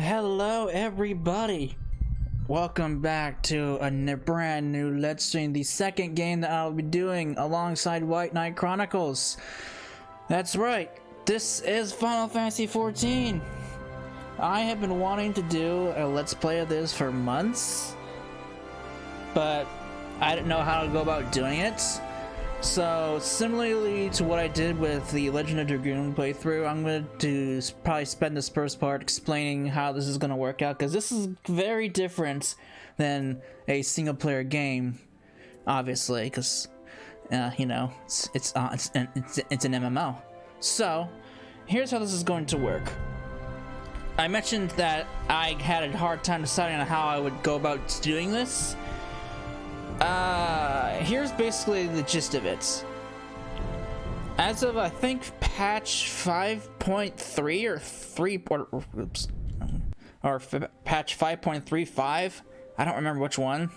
Hello everybody! Welcome back to a brand new Let's Stream, the second game that I'll be doing alongside White Knight Chronicles. That's right, this is Final Fantasy XIV. I have been wanting to do a Let's Play of this for months, but I didn't know how to go about doing it. So, similarly to what I did with the Legend of Dragoon playthrough, I'm going to probably spend this first part explaining how this is going to work out, because this is very different than a single-player game, obviously, because, you know, it's an MMO. So, here's how this is going to work. I mentioned that I had a hard time deciding on how I would go about doing this. Here's basically the gist of it. As of, I think, patch 5.3 or 3, or patch 5.35, I don't remember which one.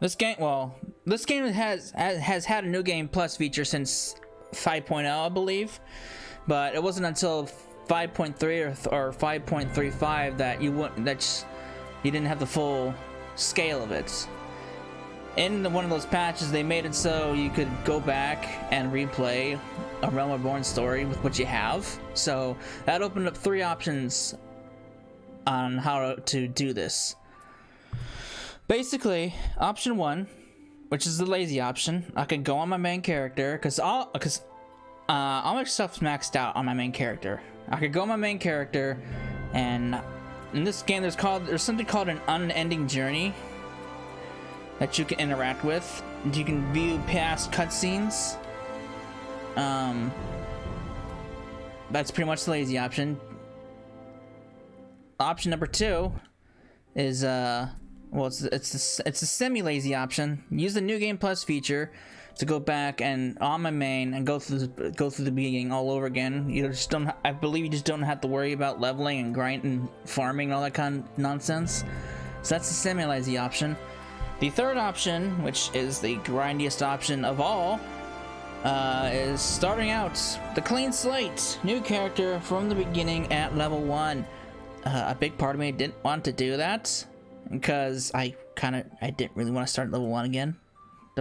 This game has had a new game plus feature since 5.0, I believe, but it wasn't until 5.3 or 5.35 that you didn't have the full scale of it. In one of those patches, they made it so you could go back and replay a Realm Reborn story with what you have. So that opened up 3 options on how to do this. Basically, option 1, which is the lazy option, I could go on my main character because all my stuff's maxed out on my main character. I could go on my main character, and in this game there's something called an unending journey that you can interact with. You can view past cutscenes. That's pretty much the lazy option. Option number 2 is it's a semi-lazy option. Use the new game plus feature to go back and on my main and go through the beginning all over again. I believe you just don't have to worry about leveling and grinding, farming, and all that kind of nonsense. So that's the semi-lazy option. The third option, which is the grindiest option of all, is starting out the clean slate, new character from the beginning at level 1. A big part of me didn't want to do that because I didn't really want to start at level 1 again.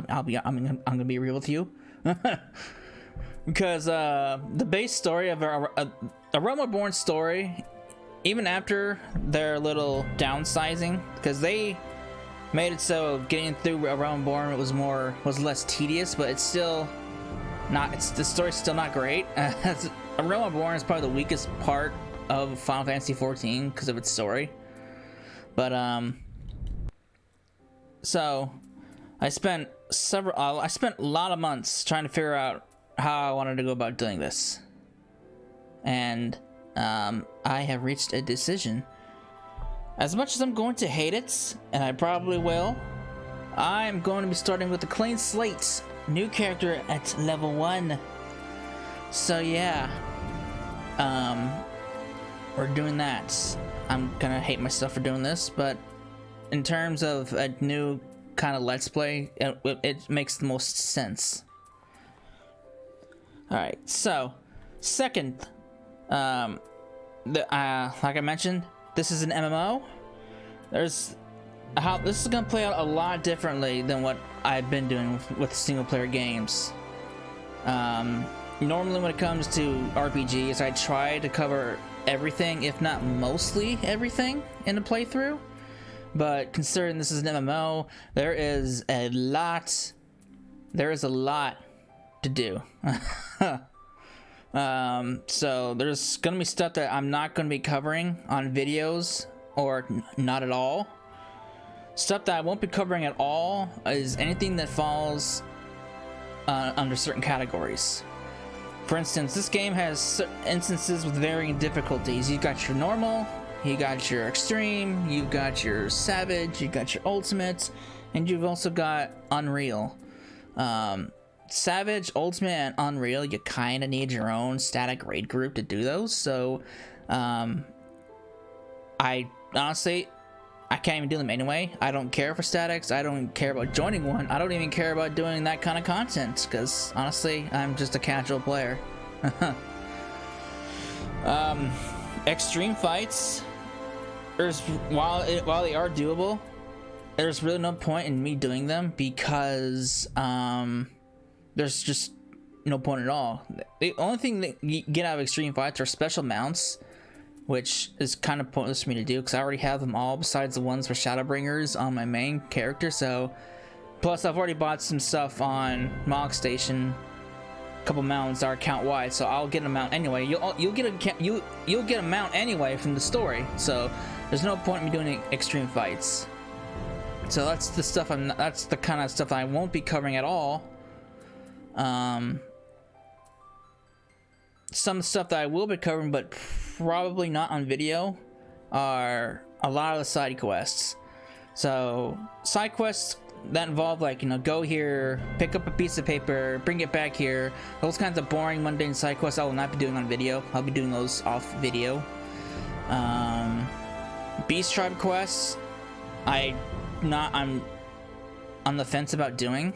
I'm gonna be real with you, because the base story of a Realm Reborn story, even after their little downsizing, because they made it so getting through a Realm Reborn was less tedious, but it's still not. The story's still not great. A Realm Reborn is probably the weakest part of Final Fantasy XIV because of its story. But so I spent a lot of months trying to figure out how I wanted to go about doing this, and I have reached a decision. As much as I'm going to hate it, and I probably will, I'm going to be starting with a clean slate, new character at level 1. So yeah, we're doing that. I'm gonna hate myself for doing this, but in terms of a new kind of Let's Play, it makes the most sense. Alright, so second, like I mentioned, this is an MMO. This is gonna play out a lot differently than what I've been doing with single player games. Normally when it comes to RPGs, I try to cover everything, if not mostly everything, in a playthrough. But considering this is an MMO, there is a lot to do. So there's gonna be stuff that I'm not gonna be covering on videos, or not at all. Stuff that I won't be covering at all is anything that falls under certain categories. For instance, this game has instances with varying difficulties. You've got your normal, you got your extreme, you've got your savage, you've got your ultimate, and you've also got unreal. Savage, ultimate, and unreal, you kind of need your own static raid group to do those. So I honestly can't even do them anyway. I don't care for statics. I don't care about joining one. I don't even care about doing that kind of content, because honestly, I'm just a casual player. extreme fights, there's while they are doable, there's really no point in me doing them because there's just no point at all. The only thing that you get out of extreme fights are special mounts, which is kind of pointless for me to do because I already have them all besides the ones for Shadowbringers on my main character. So plus I've already bought some stuff on Mog Station, a couple mounts that are count wide, so I'll get a mount anyway. You'll get a mount anyway from the story, so there's no point in me doing extreme fights. So that's the stuff that's the kind of stuff I won't be covering at all. Some stuff that I will be covering, but probably not on video, are a lot of the side quests. So side quests that involve, like, you know, go here, pick up a piece of paper, bring it back here, those kinds of boring mundane side quests I will not be doing on video. I'll be doing those off video. Beast Tribe quests I'm on the fence about doing.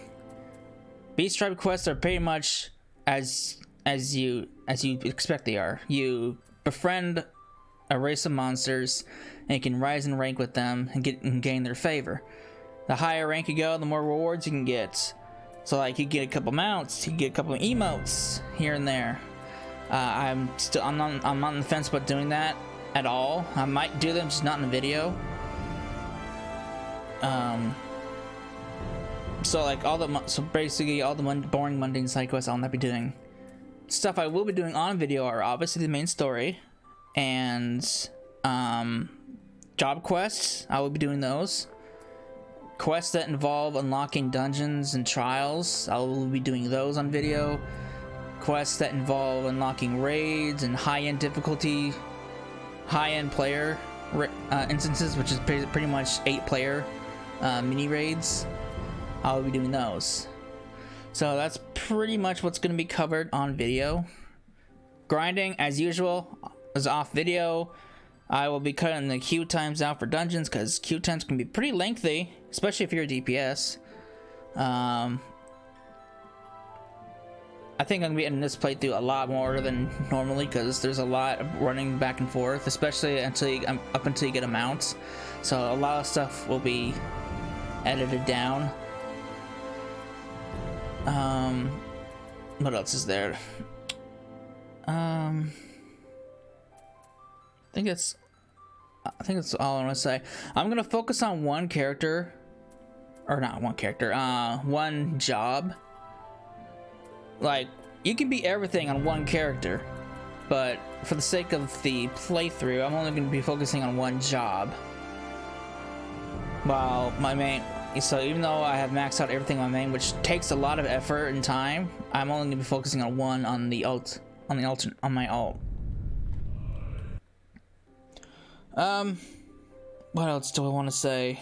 Beast Tribe quests are pretty much as you expect they are. You befriend a race of monsters and you can rise in rank with them and gain their favor. The higher rank you go, the more rewards you can get. So like you get a couple mounts, you get a couple of emotes here and there. I'm not on the fence about doing that at all. I might do them, just not in the video. So basically all the boring mundane side quests I'll not be doing. Stuff I will be doing on video are obviously the main story and job quests. I will be doing those. Quests that involve unlocking dungeons and trials, I will be doing those on video. Quests that involve unlocking raids and high-end difficulty, high-end player instances, which is pretty much 8-player mini raids, I will be doing those. So that's pretty much what's going to be covered on video. Grinding, as usual, is off video. I will be cutting the queue times out for dungeons because queue times can be pretty lengthy, especially if you're a DPS. I think I'm going to be ending this playthrough a lot more than normally because there's a lot of running back and forth, especially up until you get a mount. So a lot of stuff will be edited down. What else is there? I think that's all I want to say. I'm gonna focus on one character, or not one character, one job. Like, you can be everything on one character, but for the sake of the playthrough, I'm only gonna be focusing on one job. While my main, so even though I have maxed out everything on my main, which takes a lot of effort and time, I'm only gonna be focusing on one on my alt. What else do I want to say?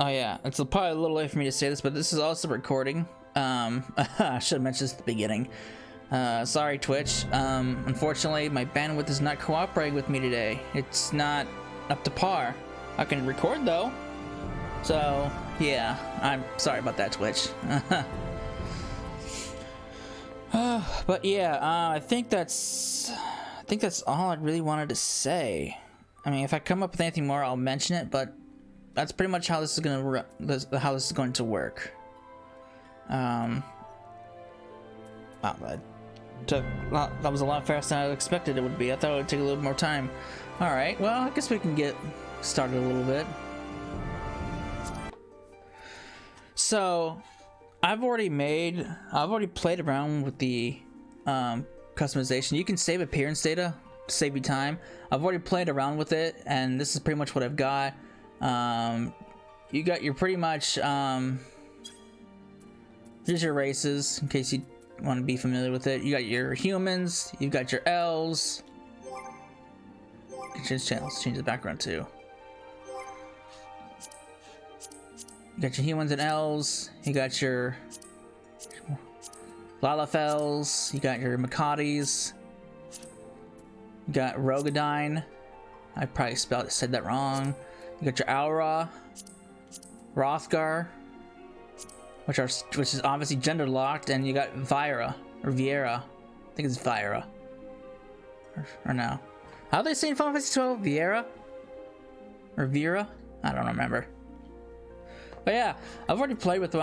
Oh yeah, it's probably a little late for me to say this, but this is also recording. I should have mentioned this at the beginning. Sorry, Twitch. Unfortunately, my bandwidth is not cooperating with me today. It's not up to par. I can record though. So yeah, I'm sorry about that, Twitch. But yeah, I think that's all I really wanted to say. I mean, if I come up with anything more, I'll mention it. But that's pretty much how this is going to work. Wow, that was a lot faster than I expected it would be. I thought it would take a little more time. All right, well, I guess we can get started a little bit. So, I've already played around with the customization. You can save appearance data to save you time. I've already played around with it, and this is pretty much what I've got. You're pretty much here's your races in case you want to be familiar with it. You got your humans, you've got your elves. Change channels, change the background too. You got your humans and elves, you got your Lalafels, you got your Makadis, you got Rogadine. I probably said that wrong. You got your Aura, Rothgar, which is obviously gender locked, and you got Vieira. I think it's Vieira. Or no. How do they say in Final Fantasy 12? Vieira? Or Vera? I don't remember. But yeah, I've already played with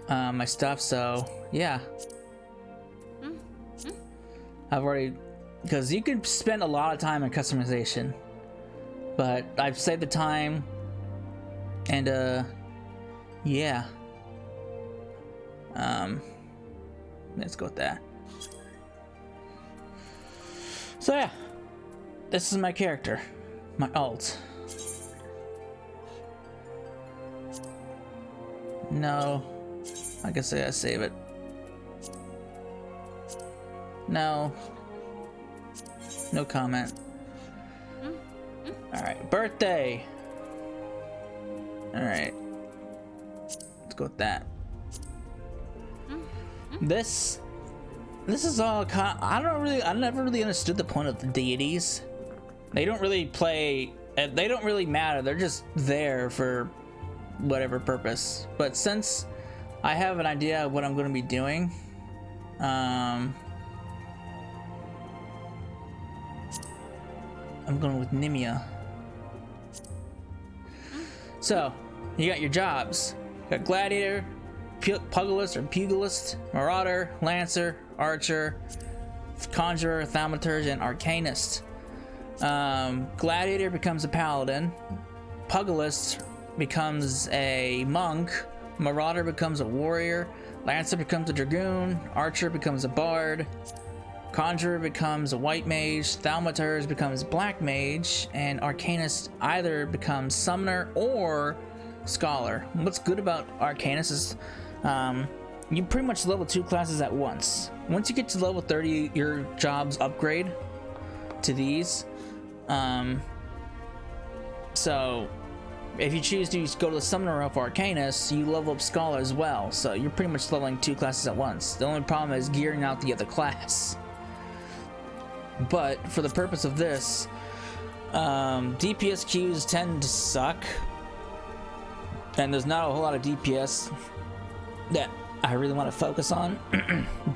my stuff, so yeah. I've already, because you can spend a lot of time in customization, but I've saved the time, and yeah. Let's go with that. So yeah, this is my character, my alt. No, I guess I gotta save it. No, no comment. All right, birthday. All right, let's go with that. This is all kind of, I never really understood the point of the deities. They don't really play, they don't really matter. They're just there for whatever purpose. But since I have an idea of what I'm going to be doing, I'm going with Nimia. So you got your jobs. You got gladiator, pugilist or pugilist, marauder, lancer, archer, conjurer, thaumaturge, and arcanist. Gladiator becomes a paladin, pugilist becomes a monk, marauder becomes a warrior, lancer becomes a dragoon, archer becomes a bard, conjurer becomes a white mage, thaumaturge becomes black mage, and arcanist either becomes summoner or scholar. What's good about arcanist is you pretty much level 2 classes at once. Once you get to level 30, your jobs upgrade to these. So if you choose to go to the summoner of arcanist, you level up scholar as well. So you're pretty much leveling 2 classes at once. The only problem is gearing out the other class. But for the purpose of this, DPS queues tend to suck, and there's not a whole lot of DPS that I really want to focus on.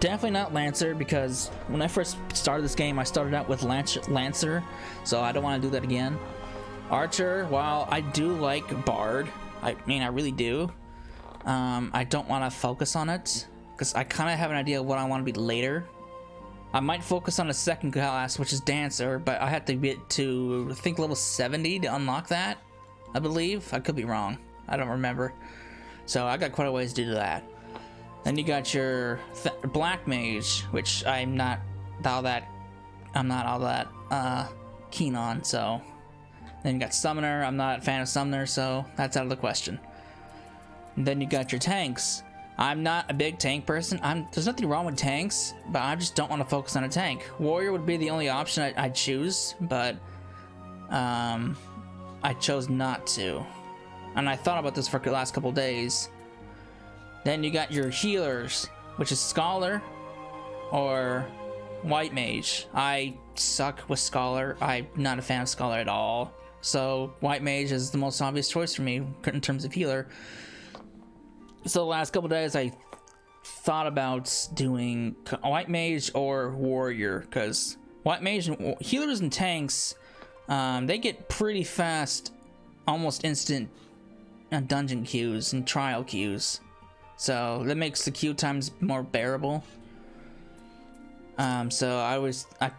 Definitely not Lancer, because when I first started this game, I started out with Lancer, so I don't want to do that again. Archer, while I do like Bard, I mean I really do, I don't want to focus on it, because I kind of have an idea of what I want to be later. I might focus on a second class, which is Dancer, but I have to get to, I think, level 70 to unlock that, I believe. I could be wrong. I don't remember. So I got quite a ways to do that. Then you got your Black Mage, which I'm not all that keen on. So then you got Summoner. I'm not a fan of Summoner, so that's out of the question. And then you got your tanks. I'm not a big tank person. There's nothing wrong with tanks, but I just don't want to focus on a tank. Warrior would be the only option I'd choose, but I chose not to. And I thought about this for the last couple days. Then you got your healers, which is Scholar or White Mage. I suck with Scholar. I'm not a fan of Scholar at all. So White Mage is the most obvious choice for me in terms of healer. So the last couple days I thought about doing White Mage or Warrior, because White Mage and healers and tanks, they get pretty fast, almost instant dungeon queues and trial queues. So that makes the queue times more bearable. So I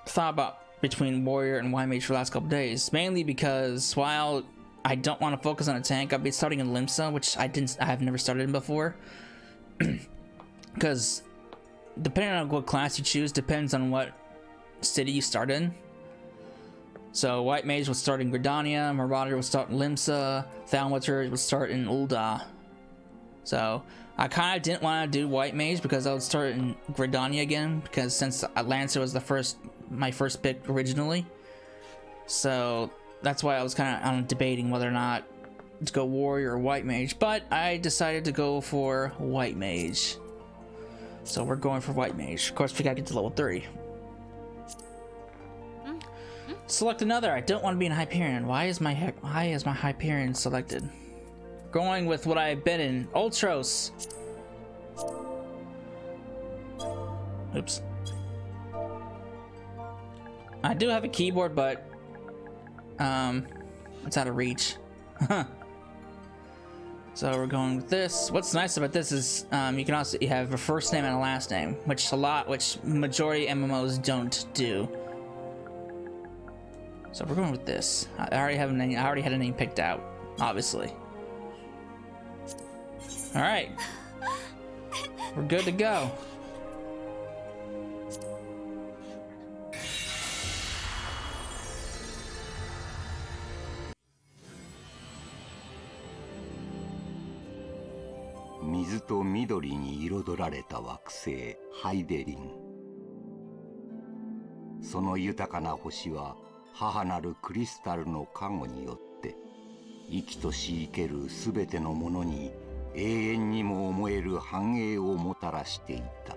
thought about between Warrior and White Mage for the last couple days, mainly because while I don't want to focus on a tank, I'll be starting in Limsa, which I have never started in before. Because depending on what class you choose, depends on what city you start in. So White Mage will start in Gridania, Marauder will start in Limsa, Thaumaturge will start in Ul'dah. So I kind of didn't want to do White Mage because I would start in Gridania again, because since Lancer was my first pick originally. So that's why I was kind of debating whether or not to go Warrior or White Mage, but I decided to go for White Mage. So we're going for White Mage. Of course, we gotta get to level 3. Select another. I don't want to be in Hyperion. Why is my Hyperion selected? going with what I've been in. Ultros. Oops. I do have a keyboard, but it's out of reach. So we're going with this. What's nice about this is you can also have a first name and a last name, which majority MMOs don't do. So we're going with this. I already have a name. I already had a name picked out, obviously. All right, we're good to go.水と緑に彩られた惑星ハイデリン。その豊かな星は母なるクリスタルの加護によって生きとし生けるすべてのものに永遠にも思える繁栄をもたらしていた。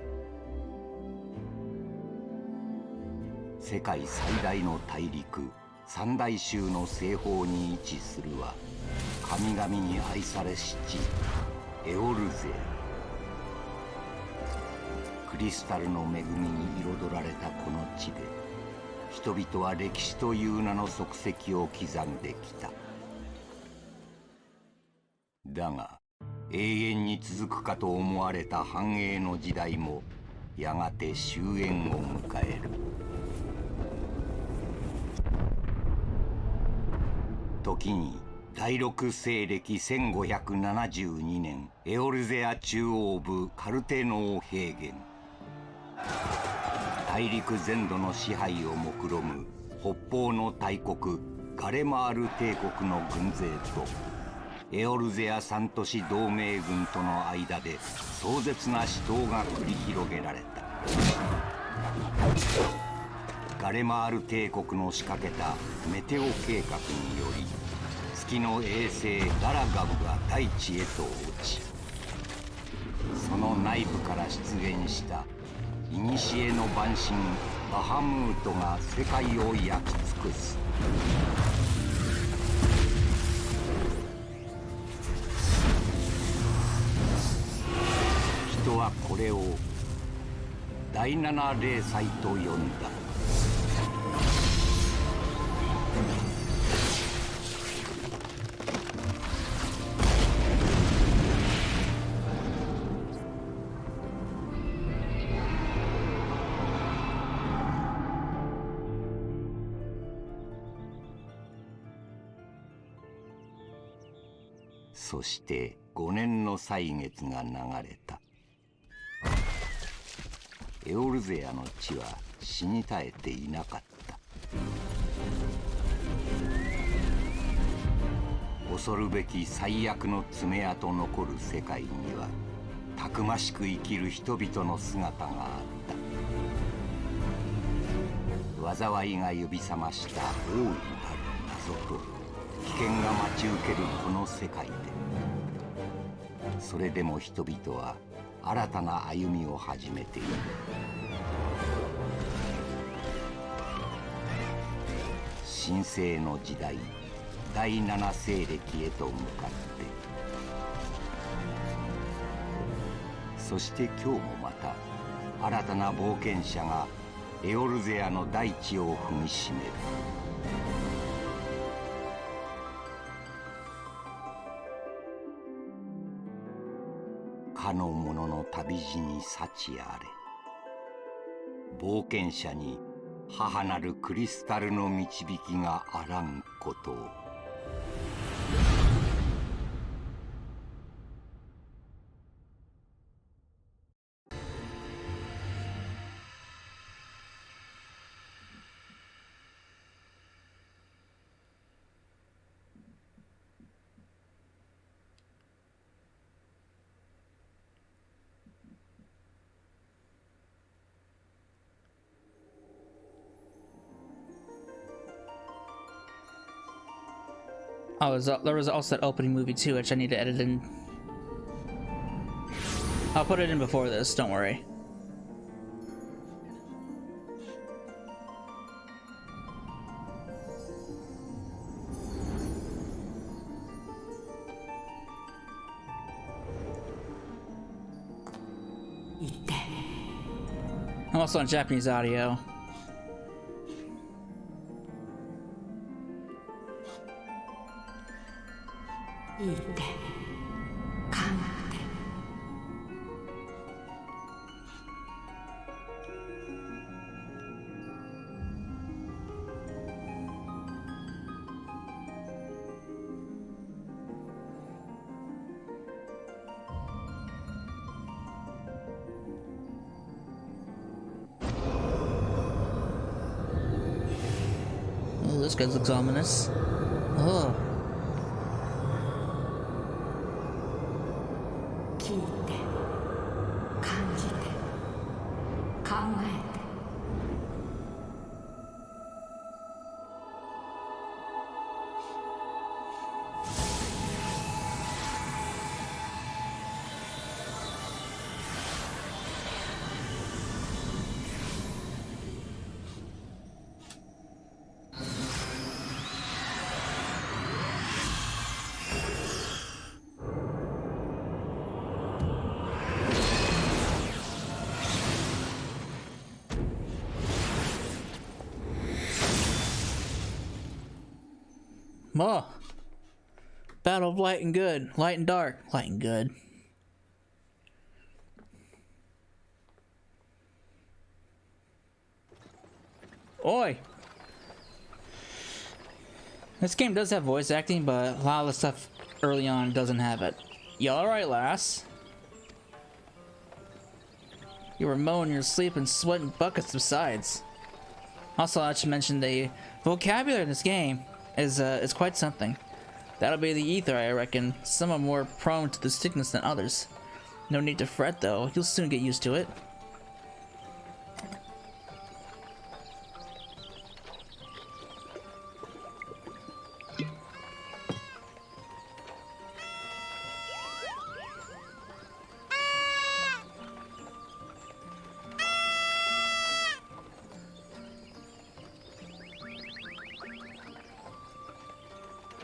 世界最大の大陸三大洲の西方に位置するは神々に愛されし地エオルゼア。クリスタルの恵みに彩られたこの地で人々は歴史という名の足跡を刻んできた。だが永遠に続くかと思われた繁栄の時代もやがて終焉を迎える。時に第六西暦1572年エオルゼア中央部カルテノー平原。大陸全土の支配を目論む北方の大国ガレマール帝国の軍勢とエオルゼア三都市同盟軍との間で壮絶な死闘が繰り広げられた。ガレマール帝国の仕掛けたメテオ計画により月の衛星ガラガブが大地へと落ち、その内部から出現した古の蛮神バハムートが世界を焼き尽くす。人はこれを第七霊祭と呼んだ。そして5年の歳月が流れた。エオルゼアの地は死に絶えていなかった。恐るべき最悪の爪痕残る世界にはたくましく生きる人々の姿があった。災いが呼び覚ました大いなる謎と危険が待ち受けるこの世界で、それでも人々は新たな歩みを始めている。神聖の時代第七西暦へと向かって、そして今日もまた新たな冒険者がエオルゼアの大地を踏みしめる。かの者の旅路に幸あれ。冒険者に母なるクリスタルの導きがあらんことを。Oh, there was also that opening movie too, which I need to edit in. I'll put it in before this, don't worry. I'm also on Japanese audio. Oh, this guy looks ominous. Oh. Oh. Battle of light and good. Light and dark. Light and good. Oi! This game does have voice acting, but a lot of the stuff early on doesn't have it. You alright, lass? You were mowing your sleep and sweating buckets besides. Also, I should mention the vocabulary in this game is quite something. That'll be the ether, I reckon. Some are more prone to the sickness than others. No need to fret, though. You'll soon get used to it.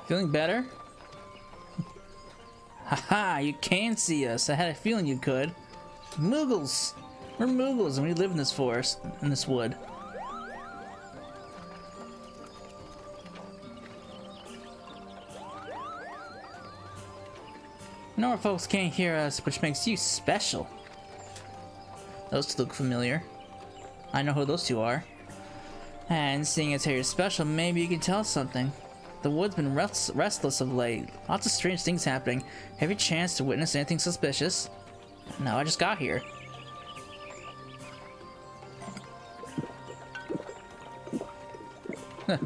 Feeling better? Haha, you can see us. I had a feeling you could. Moogles! We're Moogles and we live in this forest, in this wood. I know our folks can't hear us, which makes you special. Those two look familiar. I know who those two are. And seeing as how you're special, maybe you can tell us something. The wood's been restless of late. Lots of strange things happening. Have you chance to witness anything suspicious? No, I just got here. Well,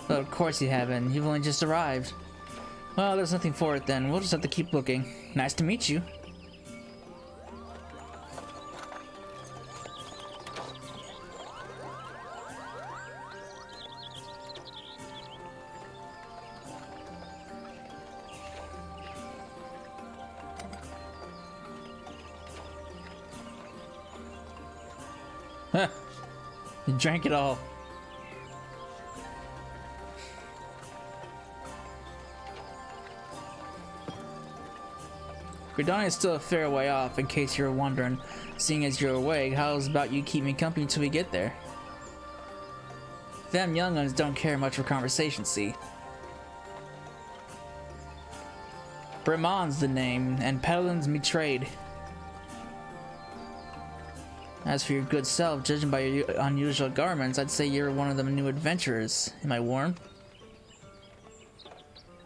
of course you haven't. You've only just arrived. Well, there's nothing for it then. We'll just have to keep looking. Nice to meet you. Huh. You drank it all. Gridania is still a fair way off, in case you're wondering. Seeing as you're awake, how's about you keep me company until we get there? Them young ones don't care much for conversation, see? Bremon's the name, and Peddlin's me trade. As for your good self, judging by your unusual garments, I'd say you're one of them new adventurers. Am I warm?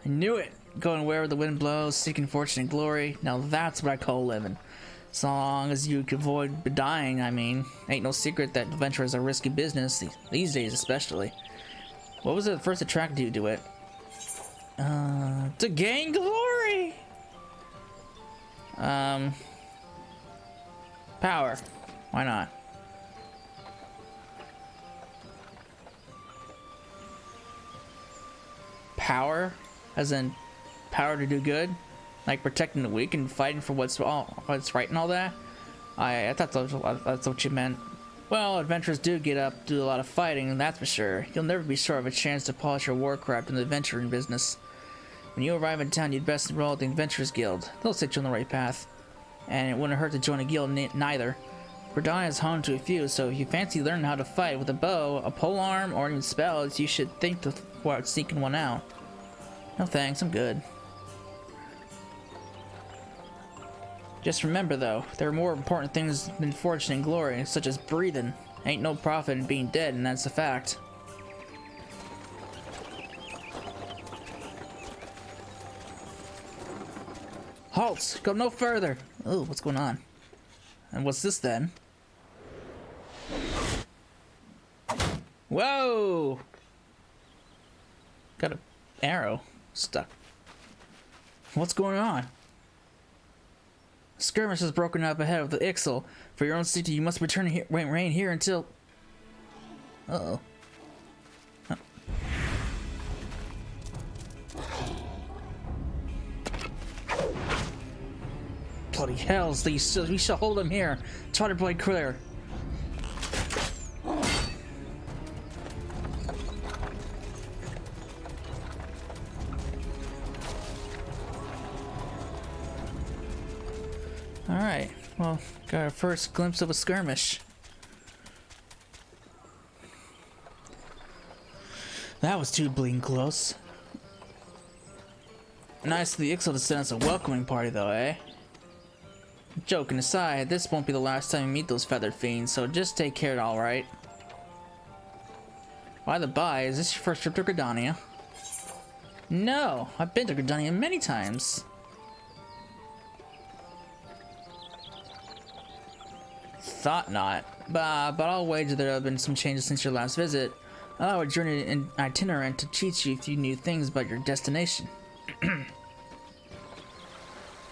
I knew it! Going wherever the wind blows, seeking fortune and glory. Now that's what I call living. So long as you can avoid dying, I mean. Ain't no secret that adventure is a risky business, these days especially. What was it that first attracted you to it? To gain glory! Power. Why not? Power? As in power to do good? Like protecting the weak and fighting for what's right and all that? I thought that's what you meant. Well, adventurers do get up, do a lot of fighting, and that's for sure. You'll never be sure of a chance to polish your warcraft in the adventuring business. When you arrive in town, you'd best enroll at the Adventurers Guild. They'll set you on the right path. And it wouldn't hurt to join a guild neither. Reborn is home to a few, so if you fancy learning how to fight with a bow, a polearm, or even spells, you should think about sneaking one out. No thanks, I'm good. Just remember though, there are more important things than fortune and glory, such as breathing. Ain't no profit in being dead, and that's a fact. Halt! Go no further! Oh, what's going on? And what's this then? Whoa! Got an arrow stuck. What's going on? Skirmish has broken up ahead of the XIV. For your own safety, you must return here, remain here until... Uh-oh. Oh. Bloody hells, we shall hold him here. Try to play clear. Alright, well, got our first glimpse of a skirmish. That was too bleeding close. Nice of the XIV to send us a welcoming party though, eh? Joking aside, this won't be the last time you meet those feathered fiends, so just take care, alright? By the by, is this your first trip to Gridania? No, I've been to Gridania many times. Thought not, but I'll wager there have been some changes since your last visit. Allow a journey in itinerant to teach you a few new things about your destination.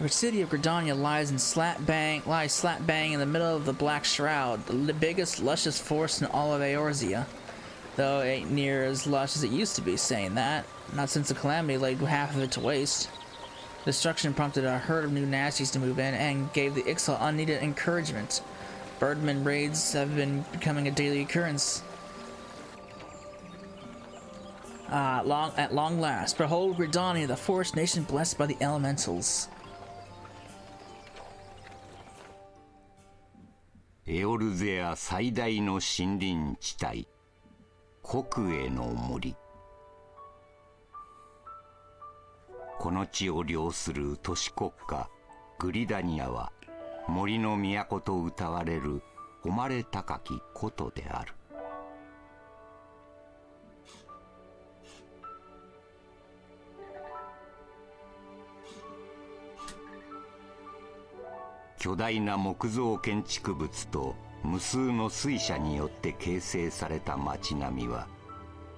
The city of Gridania lies slap bang in the middle of the Black Shroud, the biggest, luscious forest in all of Eorzea. Though it ain't near as lush as it used to be, saying that. Not since the calamity laid half of it to waste. Destruction prompted a herd of new nasties to move in and gave the XIV unneeded encouragement. Birdman raids have been becoming a daily occurrence. At long last, behold Gridania, the forest nation blessed by the elementals. エオルゼア最大の森林地帯、国営の森。この地を領する都市国家グリダニアは森の都と謳われる誉れ高き古都である。巨大な木造建築物と無数の水車によって形成された街並みは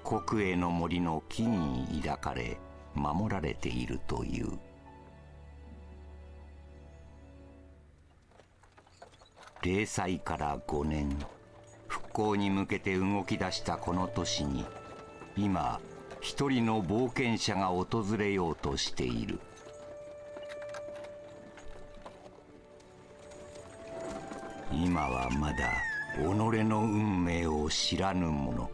国営の森の木々に抱かれ守られているという。零災から5年、復興に向けて動き出したこの都市に今一人の冒険者が訪れようとしている。今はまだ己の運命を知らぬ者。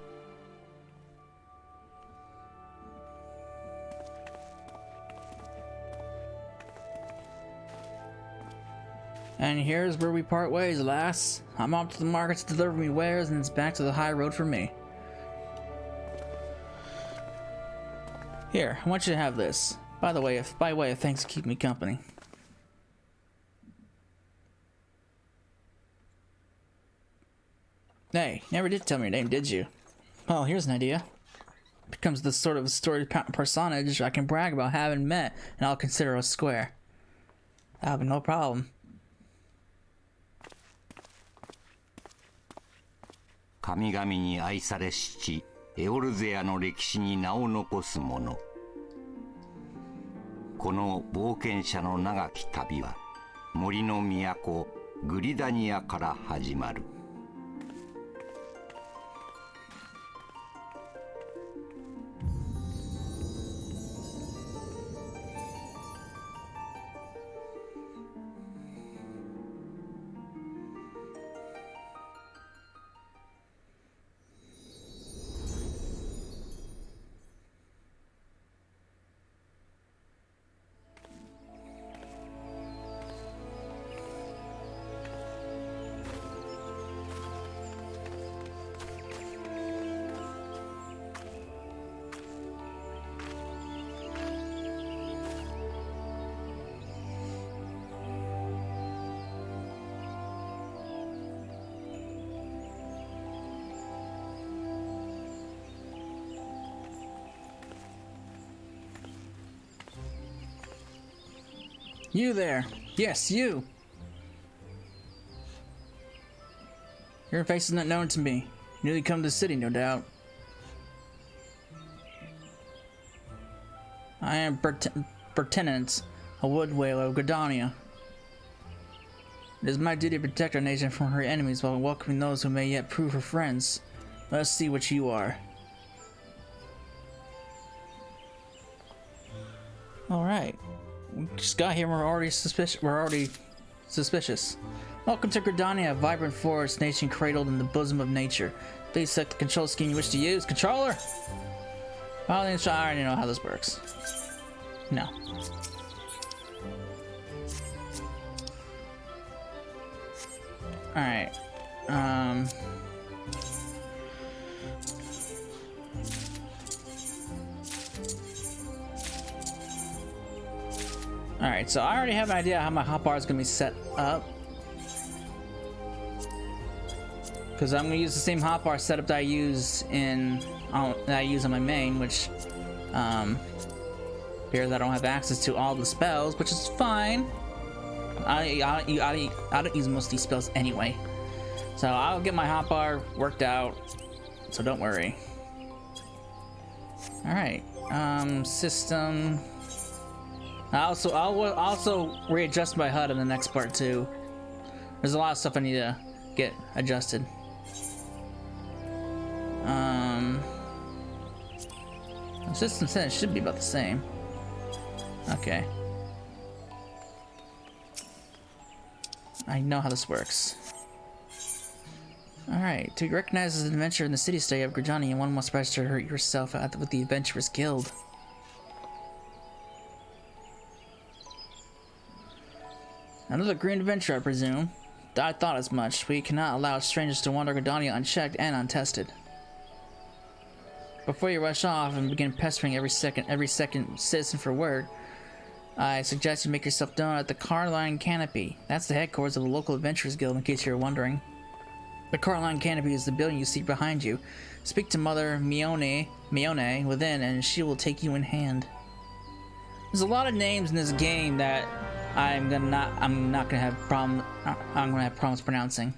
And here's where we part ways, lass. I'm off to the market to deliver me wares, and it's back to the high road for me. Here, I want you to have this. By way of thanks to keep me company. Hey, never did tell me your name, did you? Well, here's an idea. Becomes the sort of storied personage I can brag about having met, and I'll consider us square. That'll be no problem. 神々に愛されし地エオルゼアの歴史に名を残す者。この冒険者の長き旅は森の都グリダニアから始まる。You there. Yes, you. Your face is not known to me. Newly come to the city, no doubt. I am Pertinence, a wood whaler of Gridania. It is my duty to protect our nation from her enemies while welcoming those who may yet prove her friends. Let us see what you are. Alright. We just got here and we're already suspicious. Welcome to Gridania, a vibrant forest nation cradled in the bosom of nature. Please select the control scheme you wish to use. Controller! Well, I already know how this works. No. Alright. Alright, so I already have an idea how my hotbar is going to be set up. Because I'm going to use the same hotbar setup that I use on my main, which appears I don't have access to all the spells, which is fine. I don't use most of these spells anyway, so I'll get my hotbar worked out. So don't worry. All right, system. I'll also readjust my HUD in the next part too. There's a lot of stuff I need to get adjusted. The system said it should be about the same. Okay. I know how this works. Alright, to be recognized as an adventurer in the city-state of Gridania, one must register yourself with the Adventurers Guild. Another green adventure, I presume. I thought as much. We cannot allow strangers to wander Gridania unchecked and untested. Before you rush off and begin pestering every second citizen for word, I suggest you make yourself known at the Carline Canopy. That's the headquarters of the local Adventurers Guild, in case you're wondering. The Carline Canopy is the building you see behind you. Speak to Mother Mione within, and she will take you in hand. There's a lot of names in this game that I'm gonna have problems pronouncing.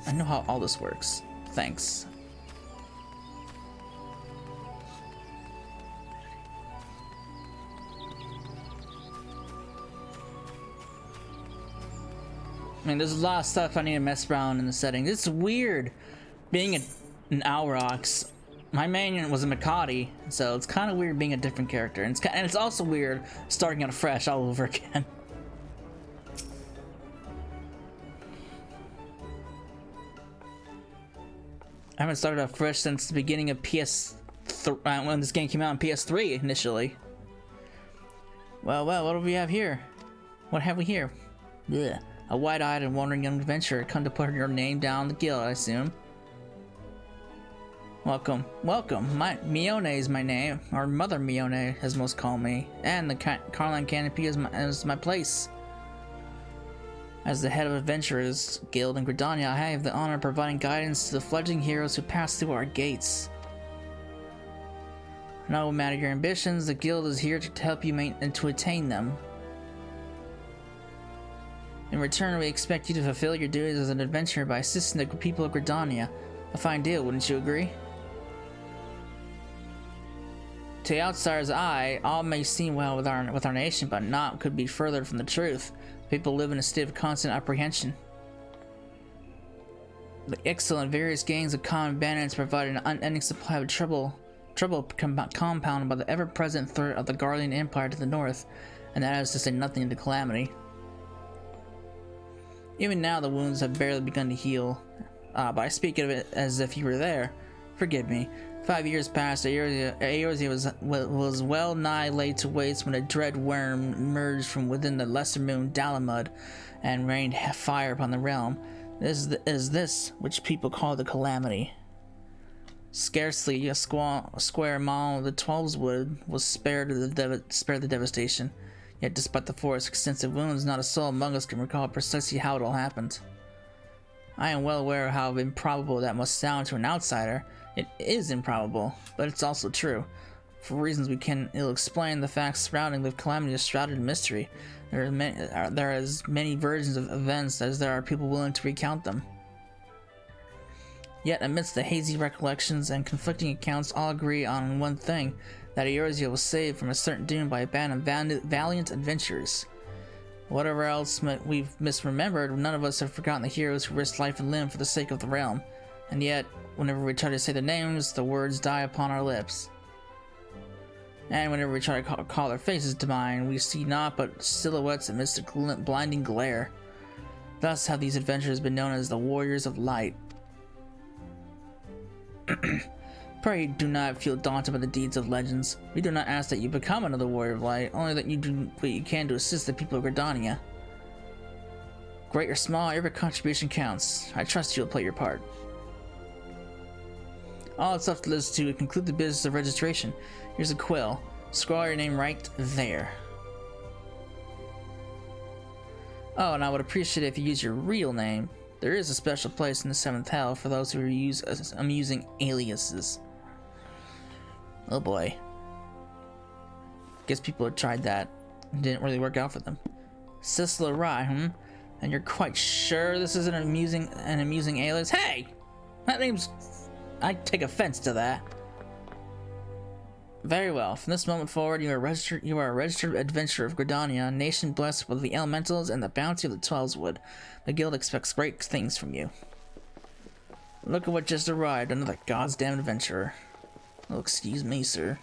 I know how all this works. Thanks. I mean, there's a lot of stuff I need to mess around in the settings. It's weird being an Aurochs. My main was a Makati, so it's kind of weird being a different character. And it's also weird starting out afresh all over again. I haven't started out fresh since the beginning of when this game came out on PS3 initially. Well, what do we have here? What have we here? Blech. A wide-eyed and wandering young adventurer, come to put your name down the guild, I assume. Welcome. Mione is my name, or Mother Mione, as most call me, and the Carline Canopy is my place. As the head of Adventurers Guild in Gridania, I have the honor of providing guidance to the fledgling heroes who pass through our gates. No matter your ambitions, the guild is here to help you and to attain them. In return, we expect you to fulfill your duties as an adventurer by assisting the people of Gridania. A fine deal, wouldn't you agree? To the outsider's eye, all may seem well with our nation, but naught could be further from the truth. People live in a state of constant apprehension. The excellent various gangs of common bandits provide an unending supply of trouble compounded by the ever-present threat of the Guardian Empire to the north, and that is to say nothing of the calamity. Even now, the wounds have barely begun to heal. But I speak of it as if you were there. Forgive me. 5 years passed. Eorzea was well nigh laid to waste when a dread worm emerged from within the lesser moon Dalamud and rained fire upon the realm. This is this which people call the calamity. Scarcely a square mile of the Twelveswood was spared the devastation. Yet despite the forest's extensive wounds, not a soul among us can recall precisely how it all happened. I am well aware of how improbable that must sound to an outsider. It is improbable, but it's also true. For reasons we can ill explain, the facts surrounding the calamity is shrouded in mystery. There are as many versions of events as there are people willing to recount them. Yet, amidst the hazy recollections and conflicting accounts, all agree on one thing, that Eorzea was saved from a certain doom by a band of valiant adventurers. Whatever else we've misremembered, none of us have forgotten the heroes who risked life and limb for the sake of the realm. And yet, whenever we try to say their names, the words die upon our lips. And whenever we try to call their faces to mind, we see naught but silhouettes amidst a blinding glare. Thus have these adventurers been known as the Warriors of Light. Pray do not feel daunted by the deeds of legends. We do not ask that you become another Warrior of Light, only that you do what you can to assist the people of Gridania. Great or small, every contribution counts. I trust you'll play your part. All that's left is to conclude the business of registration. Here's a quill. Scrawl your name right there. Oh, and I would appreciate it if you use your real name. There is a special place in the 7th Hell for those who use amusing aliases. Oh boy. Guess people had tried that. It didn't really work out for them. Sisla Rai, And you're quite sure this is an amusing alias? Hey! That name's... I take offense to that. Very well. From this moment forward, you are a registered adventurer of Gridania, a nation blessed with the elementals and the bounty of the Twelveswood. The guild expects great things from you. Look at what just arrived, another goddamn adventurer. Oh, excuse me, sir.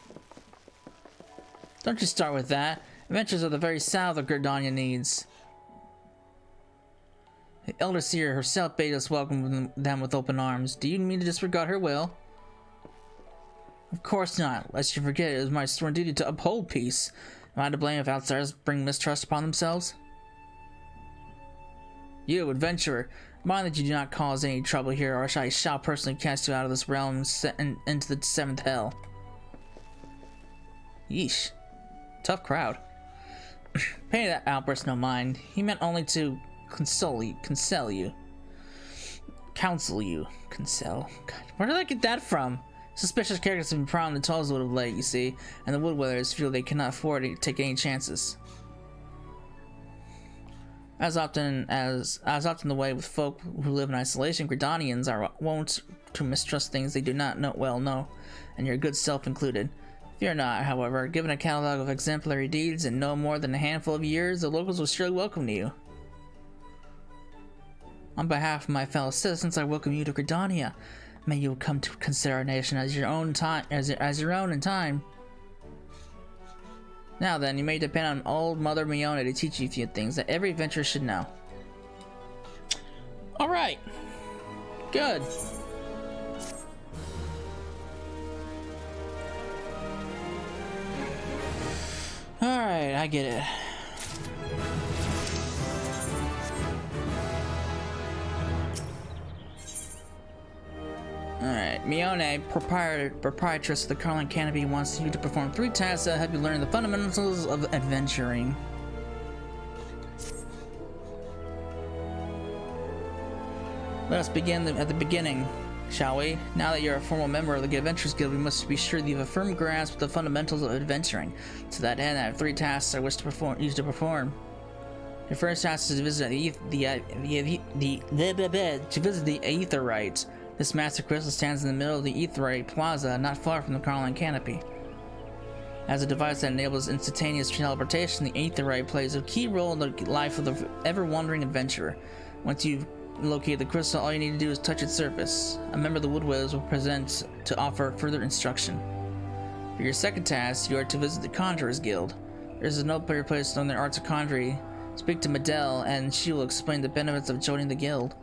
Don't you start with that. Adventures are the very south of Gridania needs. The Elder Seer herself bade us welcome them with open arms. Do you mean to disregard her will? Of course not, lest you forget it is my sworn duty to uphold peace. Am I to blame if outsiders bring mistrust upon themselves? You, adventurer, mind that you do not cause any trouble here, or I shall personally cast you out of this realm and into the 7th Hell. Yeesh. Tough crowd. Pay that outburst no mind. He meant only to counsel you. Counsel. God, where did I get that from? Suspicious characters have been prowling the Twelveswood of late, you see, and the Woodwellers feel they cannot afford to take any chances. As often the way with folk who live in isolation, Gridanians are wont to mistrust things they do not know, and your good self included. Fear not, however, given a catalog of exemplary deeds in no more than a handful of years, the locals will surely welcome you. On behalf of my fellow citizens, I welcome you to Gridania. May you come to consider our nation as your own as your own in time. Now then, you may depend on old Mother Miona to teach you a few things that every adventurer should know. Alright. Good. Alright, I get it. Alright, Mione, proprietress of the Carlin Canopy, wants you to perform 3 tasks that help you learn the fundamentals of adventuring. Let us begin at the beginning, shall we? Now that you're a formal member of the Adventurers Guild, we must be sure that you have a firm grasp of the fundamentals of adventuring. To that end, I have 3 tasks I wish to perform. Your first task is to visit the Aetherite. This massive crystal stands in the middle of the Aetherite Plaza, not far from the Carlin Canopy. As a device that enables instantaneous teleportation, the Aetherite plays a key role in the life of the ever-wandering adventurer. Once you've located the crystal, all you need to do is touch its surface. A member of the Woodwellers will present to offer further instruction. For your second task, you are to visit the Conjurers Guild. There is no better place to learn the arts of conjuring. Speak to Medell, and she will explain the benefits of joining the guild.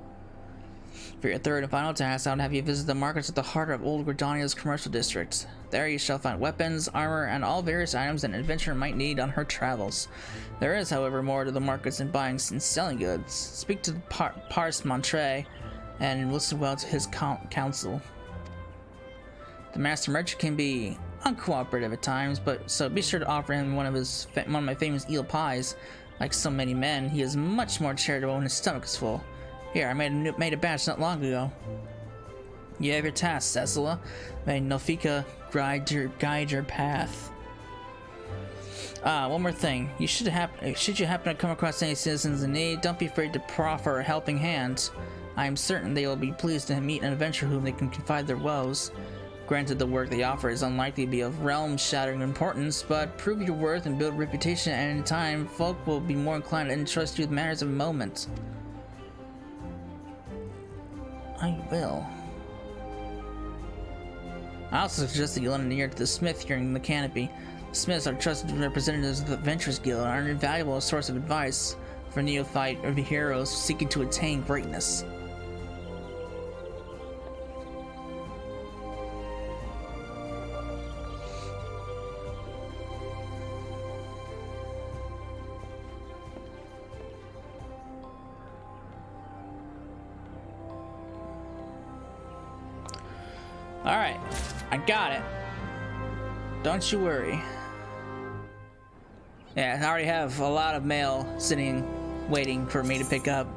For your third and final task, I will have you visit the markets at the heart of Old Gridania's commercial district. There you shall find weapons, armor, and all various items that an adventurer might need on her travels. There is, however, more to the markets than buying and selling goods. Speak to Pars Montre, and listen well to his counsel. The master merchant can be uncooperative at times, so be sure to offer him one of my famous eel pies. Like so many men, he is much more charitable when his stomach is full. Here, I made a batch not long ago. You have your task, Cecila. May Nofika guide your path. One more thing. Should you happen to come across any citizens in need, don't be afraid to proffer a helping hand. I am certain they will be pleased to meet an adventurer whom they can confide their woes. Granted, the work they offer is unlikely to be of realm-shattering importance, but prove your worth and build reputation, and in time, folk will be more inclined to entrust you with matters of moment. I will. I also suggest that you lend an ear to the smith here in the canopy. The smiths are trusted representatives of the Adventurers Guild and are an invaluable source of advice for neophyte or heroes seeking to attain greatness. Alright, I got it. Don't you worry. Yeah, I already have a lot of mail sitting, waiting for me to pick up.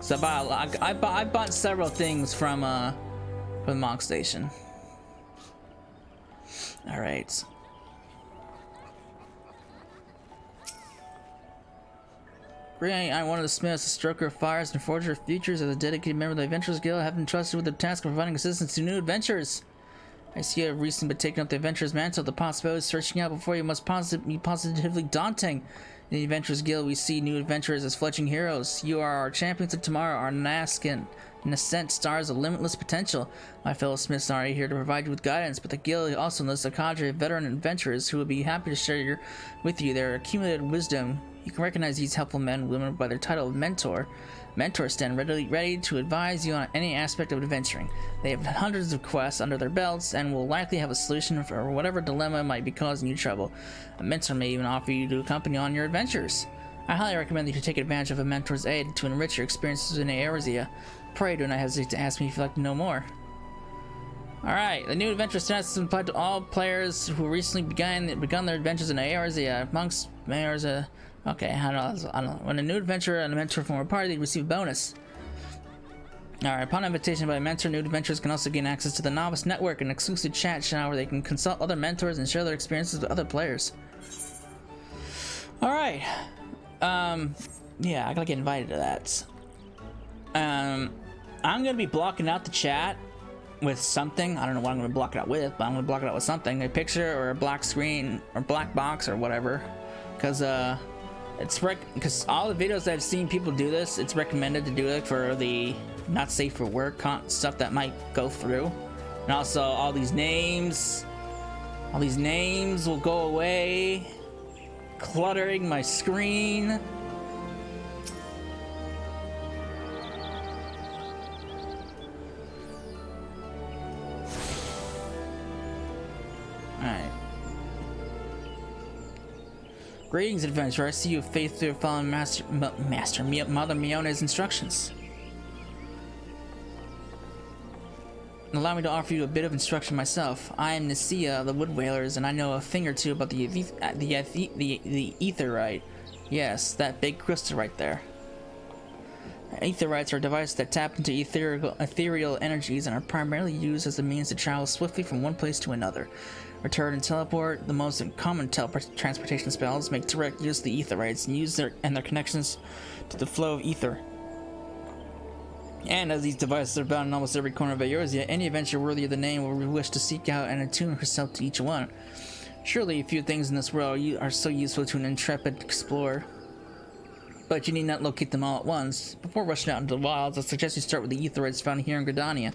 So I bought several things from the Monk Station. Alright. I'm one of the smiths, a stroker of fires and forger of futures. As a dedicated member of the Adventurers Guild, I have been entrusted with the task of providing assistance to new adventurers. I see you have recently been taking up the Adventurers Mantle. The possibilities searching out before you must be positively daunting. In the Adventurers Guild, we see new adventurers as fledgling heroes. You are our champions of tomorrow, our nascent stars of limitless potential. My fellow smiths are here to provide you with guidance, but the Guild also lists a cadre of veteran adventurers who will be happy to share with you their accumulated wisdom. You can recognize these helpful men and women by their title of mentor. Mentors stand ready to advise you on any aspect of adventuring. They have hundreds of quests under their belts and will likely have a solution for whatever dilemma might be causing you trouble. A mentor may even offer you to accompany on your adventures. I highly recommend that you take advantage of a mentor's aid to enrich your experiences in Eorzea. Pray do not hesitate to ask me if you'd like to know more. Alright, the new adventure status is applied to all players who recently begun their adventures in Eorzea. Monks, Eorzea. Okay, I don't know. When a new adventurer and a mentor form a party, they receive a bonus. Alright, upon invitation by a mentor, new adventurers can also gain access to the Novice Network, an exclusive chat channel where they can consult other mentors and share their experiences with other players. Alright. Yeah, I gotta get invited to that. I'm gonna be blocking out the chat with something. I don't know what I'm gonna block it out with, but I'm gonna block it out with something. A picture or a black screen or black box or whatever. Because, because all the videos that I've seen people do this, it's recommended to do it for the not safe for work stuff that might go through. And also all these names will go away, cluttering my screen. Alright. Greetings, adventurer. I see you have faith through following Mother Miona's instructions. Allow me to offer you a bit of instruction myself. I am Nicia of the Wood Whalers, and I know a thing or two about the Aetheryte. Yes, that big crystal right there. Aetherites are devices that tap into ethereal energies and are primarily used as a means to travel swiftly from one place to another. Return and teleport, the most common transportation spells, make direct use of the Aetherites and use their connections to the flow of ether. And as these devices are found in almost every corner of Eorzea, any adventurer worthy of the name will wish to seek out and attune herself to each one. Surely a few things in this world are so useful to an intrepid explorer, but you need not locate them all at once. Before rushing out into the wilds, I suggest you start with the Aetherites found here in Gridania.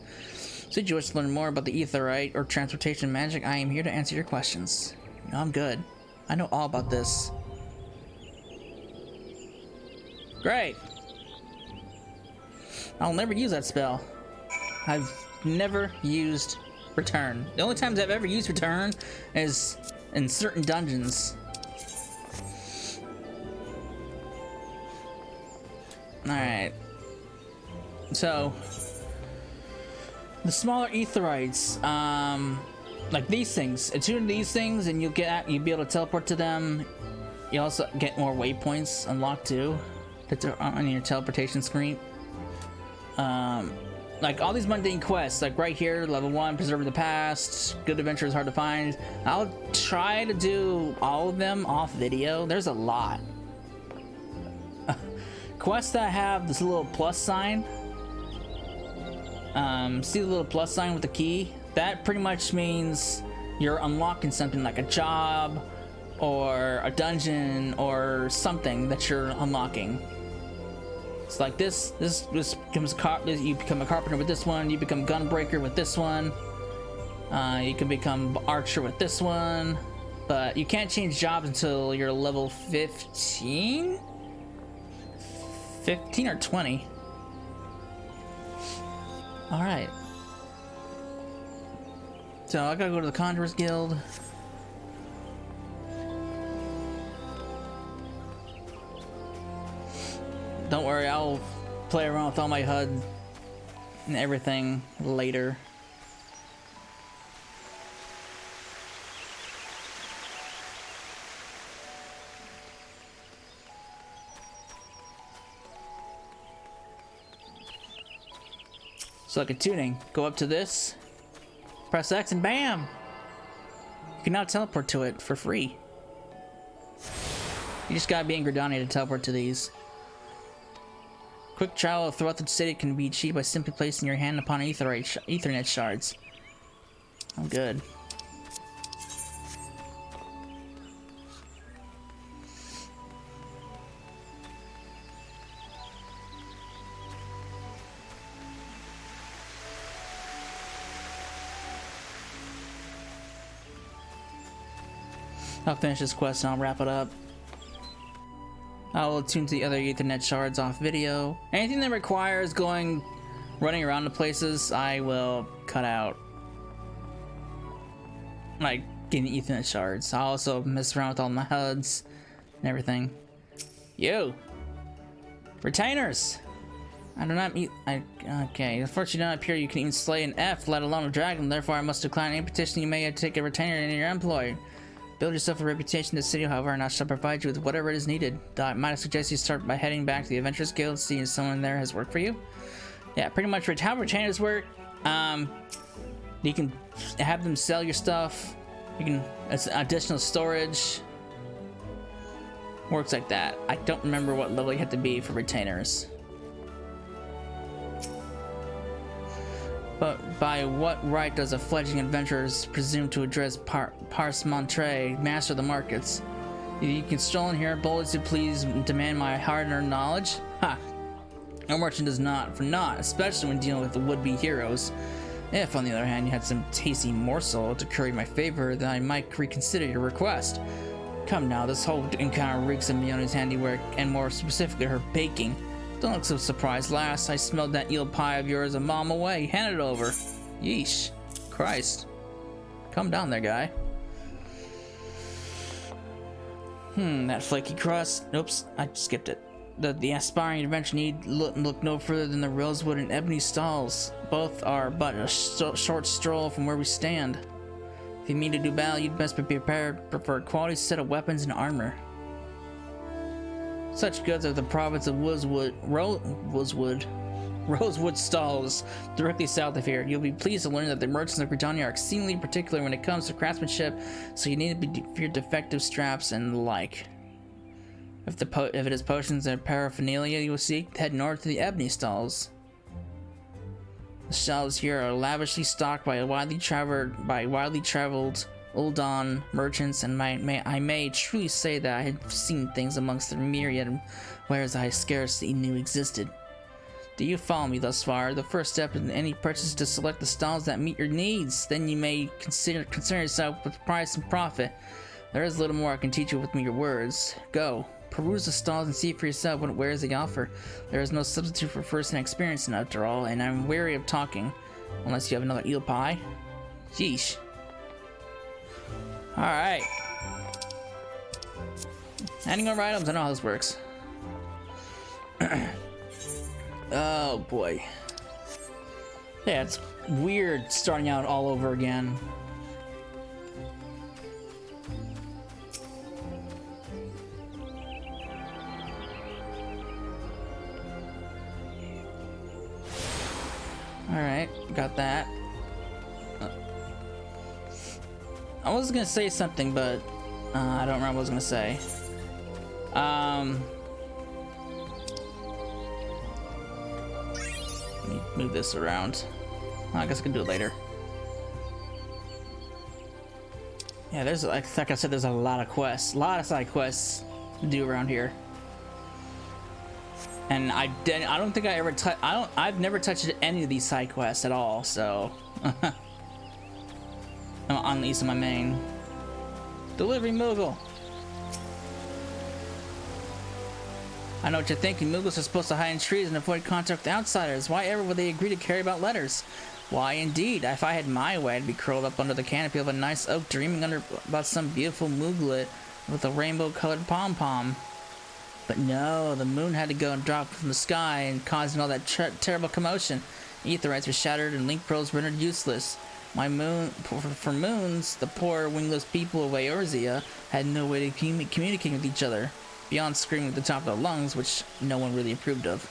Should you wish to learn more about the Aetherite or transportation magic, I am here to answer your questions. You know, I'm good. I know all about this. Great! I'll never use that spell. I've never used Return. The only times I've ever used Return is in certain dungeons. Alright. So, the smaller Aetherites, like these things, attune to these things and you'll be able to teleport to them. You also get more waypoints unlocked too, that's on your teleportation screen. like all these mundane quests, like right here, level 1, preserve the past, good adventure is hard to find. I'll try to do all of them off video. There's a lot. Quests that have this little plus sign. See the little plus sign with the key? That pretty much means you're unlocking something like a job or a dungeon or something that you're unlocking. It's like this becomes you become a carpenter with this one, you become gunbreaker with this one, you can become archer with this one, but you can't change jobs until you're level 15 or 20. All right, so I gotta go to the Conjurers Guild. Don't worry, I'll play around with all my HUD and everything later. So like a tuning, go up to this, press X and bam! You can now teleport to it for free. You just gotta be in Gridania to teleport to these. Quick travel throughout the city can be achieved by simply placing your hand upon Ethernet shards. I'm good. I'll finish this quest and I'll wrap it up. I will tune to the other Ethernet shards off video. Anything that requires running around to places, I will cut out. Like getting Ethernet shards. I'll also mess around with all my HUDs and everything. You! Retainers! I do not meet. Okay, unfortunately, not appear you can even slay an F, let alone a dragon. Therefore, I must decline any petition you may take a retainer in your employ. Build yourself a reputation in the city, however, and I shall provide you with whatever is needed. I might suggest you start by heading back to the Adventurers Guild, seeing if someone there has worked for you. Yeah, pretty much how retainers work. You can have them sell your stuff. You can, it's additional storage. Works like that. I don't remember what level you have to be for retainers. But by what right does a fledgling adventurer presume to address Parsemontre, master of the markets? You can stroll in here, bold as you please, demand my hard-earned knowledge? Ha! A merchant does not, for naught, especially when dealing with the would-be heroes. If, on the other hand, you had some tasty morsel to curry my favor, then I might reconsider your request. Come now, this whole encounter reeks of Miona's handiwork, and more specifically her baking. Don't look so surprised, lass. I smelled that eel pie of yours a mile away. Hand it over. Yeesh. Christ. Calm down there, guy. That flaky crust. Oops, I skipped it. The aspiring adventurer need look no further than the rosewood and ebony stalls. Both are but a short stroll from where we stand. If you mean to do battle, you'd best be prepared for a quality set of weapons and armor. Such goods are the province of Rosewood stalls, directly south of here. You'll be pleased to learn that the merchants of Gridania are exceedingly particular when it comes to craftsmanship, so you need to be for your defective straps and the like. If it is potions and paraphernalia you will seek, head north to the ebony stalls. The shelves here are lavishly stocked by widely traveled Uldan merchants, and I may truly say that I have seen things amongst the myriad wares I scarcely knew existed. Do you follow me thus far? The first step in any purchase is to select the stalls that meet your needs. Then you may concern yourself with price and profit. There is little more I can teach you with mere words. Go, peruse the stalls and see for yourself what wares they offer. There is no substitute for first-hand experience after all, and I'm wary of talking. Unless you have another eel pie. Sheesh. Alright. Adding over items, I know how this works. Oh boy. Yeah, it's weird starting out all over again. Alright, got that. I was gonna say something, but I don't remember what I was gonna say. Let me move this around. I guess I can do it later. Yeah, there's like I said, there's a lot of quests, a lot of side quests to do around here. And I don't think I ever I've never touched any of these side quests at all, so on least on my main. Delivery Moogle. I know what you're thinking. Moogles are supposed to hide in trees and avoid contact with outsiders. Why ever would they agree to carry about letters? Why indeed, if I had my way, I'd be curled up under the canopy of a nice oak, dreaming about some beautiful mooglet with a rainbow-colored pom-pom. But no, the moon had to go and drop from the sky and causing all that terrible commotion. Aetherites were shattered and link pearls rendered useless. For moons, the poor wingless people of Eorzea had no way to communicate with each other, beyond screaming at the top of their lungs, which no one really approved of.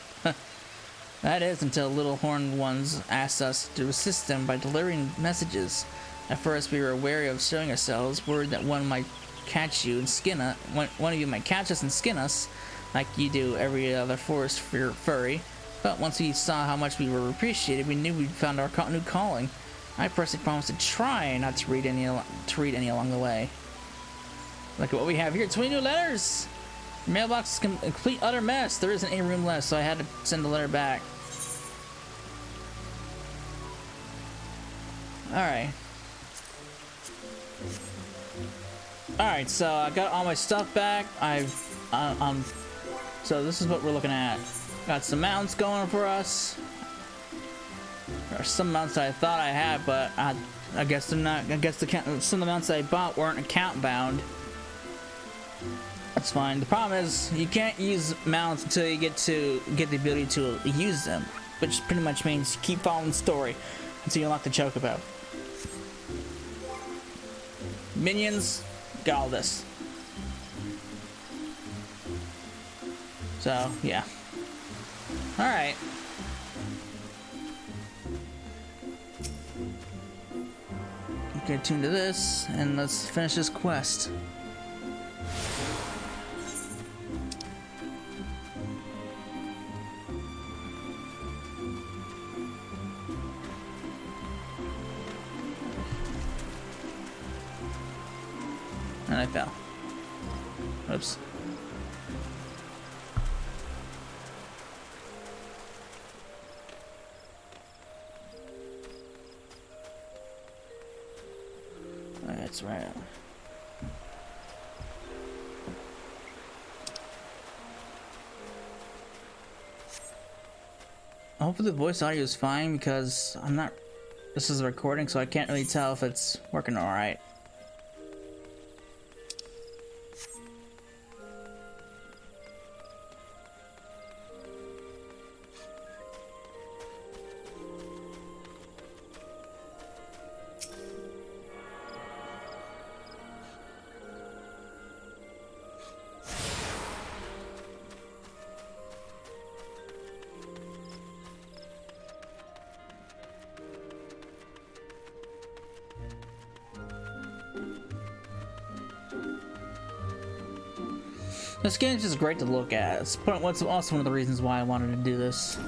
That is, until little horned ones asked us to assist them by delivering messages. At first, we were wary of showing ourselves, worried that one might catch you and skin us. One of you might catch us and skin us, like you do every other forest furry. But once we saw how much we were appreciated, we knew we'd found our new calling. I personally promised to try not to read any along the way. Look at what we have here: 20 new letters. Mailbox is a complete utter mess. There isn't any room left, so I had to send a letter back. Alright. Alright, so I got all my stuff back. So this is what we're looking at. Got some mounts going for us. There are some mounts that I thought I had, but I guess they're not. I guess some of the mounts I bought weren't account bound. That's fine. The problem is you can't use mounts until you get the ability to use them, which pretty much means keep following the story until you unlock the chocobo. Minions, got all this. So yeah. All right. Get tuned to this, and let's finish this quest. And I fell. Oops. That's right. Hopefully the voice audio is fine, because I'm not. This is a recording, so I can't really tell if it's working all right. This game is just great to look at. It's also one of the reasons why I wanted to do this.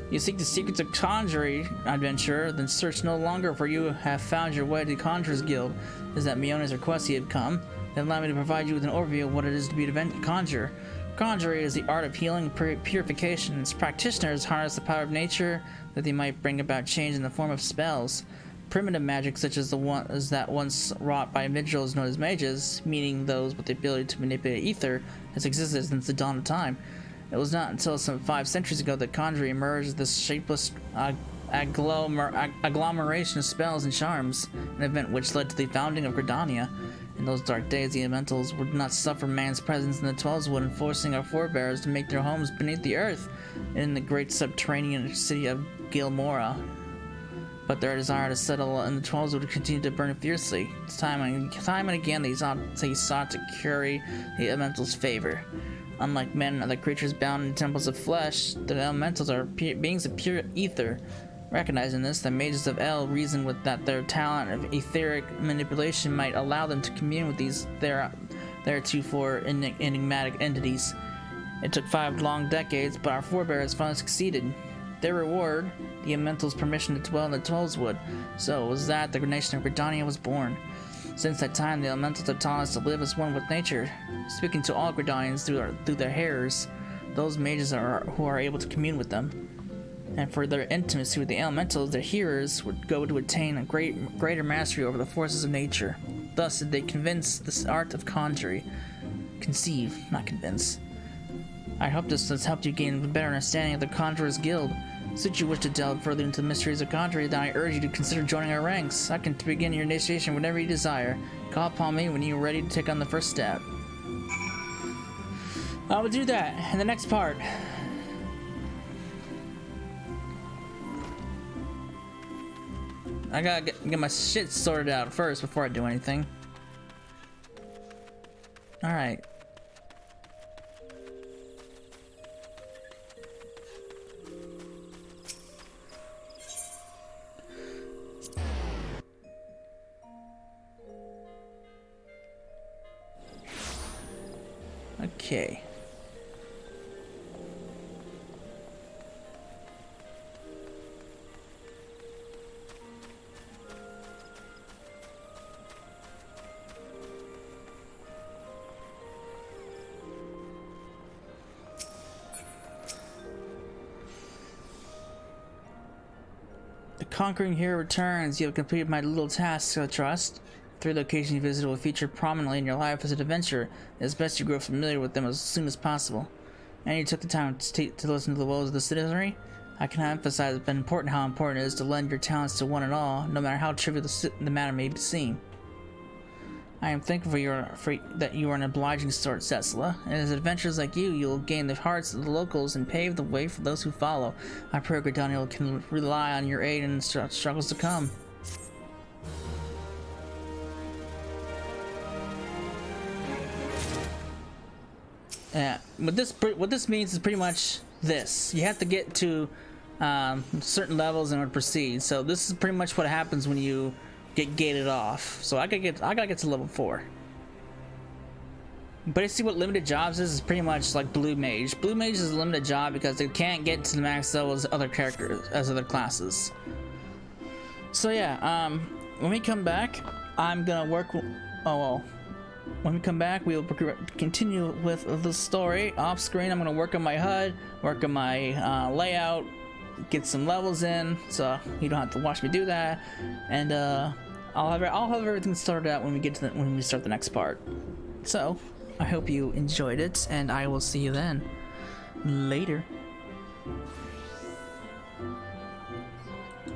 You seek the secrets of Conjury, adventurer, then search no longer, for you have found your way to the Conjurer's Guild. Is that Miona's request he had come? Then allow me to provide you with an overview of what it is to be a conjurer. Conjuring is the art of healing and purification. Its practitioners harness the power of nature that they might bring about change in the form of spells. Primitive magic, such as that once wrought by individuals known as mages, meaning those with the ability to manipulate ether, has existed since the dawn of time. It was not until some 5 centuries ago that conjuring emerged as this shapeless agglomeration of spells and charms, an event which led to the founding of Gridania. In those dark days, the elementals would not suffer man's presence in the Twelveswood, enforcing our forebears to make their homes beneath the earth in the great subterranean city of Gilmora. But their desire to settle in the Twelveswood would continue to burn fiercely. Time and again, they sought to curry the elementals' favor. Unlike men and other creatures bound in temples of flesh, the elementals are beings of pure ether. Recognizing this, the mages of El reasoned with that their talent of etheric manipulation might allow them to commune with these theretofore enigmatic entities. It took 5 long decades, but our forebears finally succeeded. Their reward, the Elemental's permission to dwell in the Tollswood. So it was that the nation of Gridania was born. Since that time, the Elementals have taught us to live as one with nature, speaking to all Gridanians through their hearers, those mages who are able to commune with them. And for their intimacy with the Elementals, their hearers would go to attain a greater mastery over the forces of nature. Thus did they convince this art of conjuring. Conceive, not convince. I hope this has helped you gain a better understanding of the Conjurer's Guild. Should you wish to delve further into the mysteries of conjuring, then I urge you to consider joining our ranks. I can begin your initiation whenever you desire. Call upon me when you are ready to take on the first step. I will do that in the next part. I gotta get my shit sorted out first before I do anything. Alright. Okay. The conquering hero returns. You have completed my little task, I trust. 3 locations you visited will feature prominently in your life as an adventurer. It is best you grow familiar with them as soon as possible. And you took the time to listen to the woes of the citizenry. I cannot emphasize how important it is to lend your talents to one and all, no matter how trivial the matter may seem. I am thankful that you are an obliging sort, Cecila, and as adventurers like you will gain the hearts of the locals and pave the way for those who follow. I pray Gridania can rely on your aid in the struggles to come. Yeah, what this means is pretty much this. You have to get to certain levels in order to proceed. So this is pretty much what happens when you get gated off. So I gotta get to level 4. But you see what limited jobs is pretty much like Blue Mage. Blue Mage is a limited job because they can't get to the max level as other classes. So yeah, when we come back, I'm gonna work. When we come back, we will continue with the story. Off screen, I'm gonna work on my HUD, work on my layout, get some levels in, so you don't have to watch me do that. And I'll have everything started out when we start the next part. So I hope you enjoyed it, and I will see you then. Later.